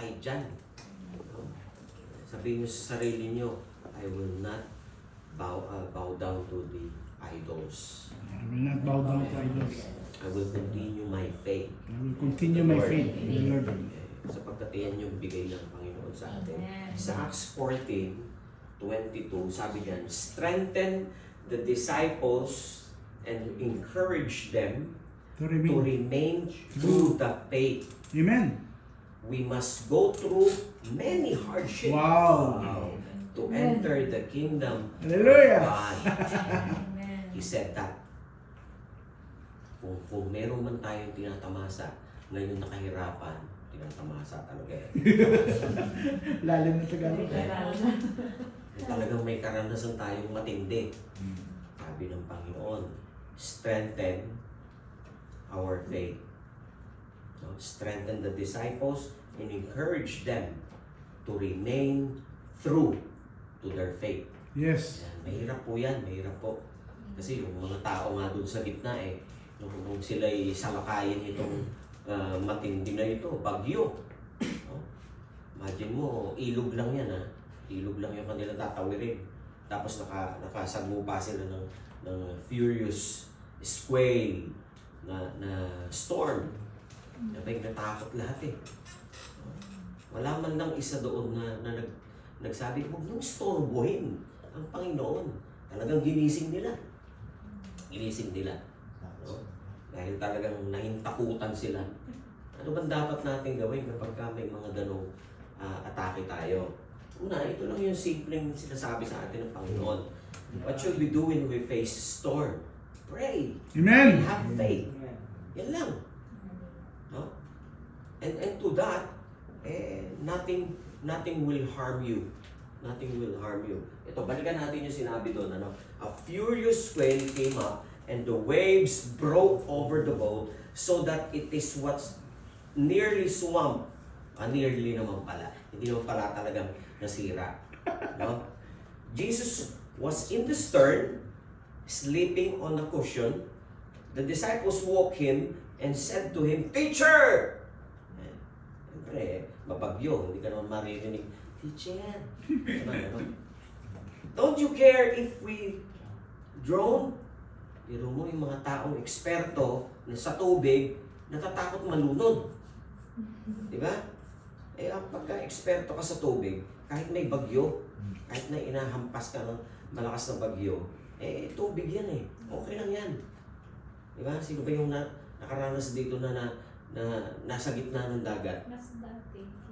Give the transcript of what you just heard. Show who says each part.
Speaker 1: kahit dyan. No? Sabihin nyo sa sarili nyo, I will not bow down to the idols.
Speaker 2: I will not bow down to idols.
Speaker 1: I will continue my faith.
Speaker 2: I will continue my faith in the Lord.
Speaker 1: Sapagkat yan yung bigay ng Panginoon sa atin. Sa Acts 14:22, sabi niyan, strengthen the disciples and encourage them
Speaker 2: To
Speaker 1: to
Speaker 2: remain.
Speaker 1: remain through the faith.
Speaker 2: Amen.
Speaker 1: We must go through many hardships
Speaker 2: Wow.
Speaker 1: to enter the kingdom
Speaker 2: Hallelujah.
Speaker 1: of God. He said that. Kung meron man tayong tinatamasa, ngayon nakahirapan, tinatamasa talaga eh.
Speaker 2: Lalim na Tagalog.
Speaker 1: Talagang may karanasan tayong matindi. Sabi ng Panginoon, strengthen our faith. No? Strengthen the disciples and encourage them to remain true to their faith.
Speaker 2: Yes.
Speaker 1: Yan, mahirap po yan, mahirap po. Kasi yung mga tao nga doon sa gitna nung sila'y salakayin itong matindi na ito, bagyo. No? Imagine mo, ilog lang yan ha. Ilog lang yung kanila tatawirin. Tapos nakasagupa sila ng furious squall na storm. Nabay natakot lahat eh. Wala man lang isa doon na nagsabi, huwag nang storbohin ang Panginoon. Talagang ginising nila. Ginising nila. No? Dahil talagang nahintakutan sila. Ano bang dapat natin gawin kapag may mga ganong atake tayo? Una, ito lang yung simpleng sinasabi sa atin ng Panginoon. What should we do when we face storm? Pray.
Speaker 2: Amen.
Speaker 1: And have faith. Yan lang. No? And to that, nothing will harm you. Nothing will harm you. Ito, balikan natin yung sinabi doon. A furious swell came up and the waves broke over the boat so that it is what's nearly swamped. Nearly naman pala. Hindi naman pala talagang nasira. No? Jesus was in the stern, sleeping on a cushion. The disciples woke him and said to him, "Teacher!" Siyempre, mabagyo, hindi ka naman maririnig, "Teacher!" "Don't you care if we drown?" Pero mo yung mga taong eksperto na sa tubig, natatakot malunod. Diba? Ang pagka-eksperto ka sa tubig, kahit may bagyo, kahit na inahampas ka ng malakas na bagyo, tubig yan eh. Okay lang yan. Diba? Sino ba yung nakaranas dito na nasa gitna ng dagat?
Speaker 3: Mas dati.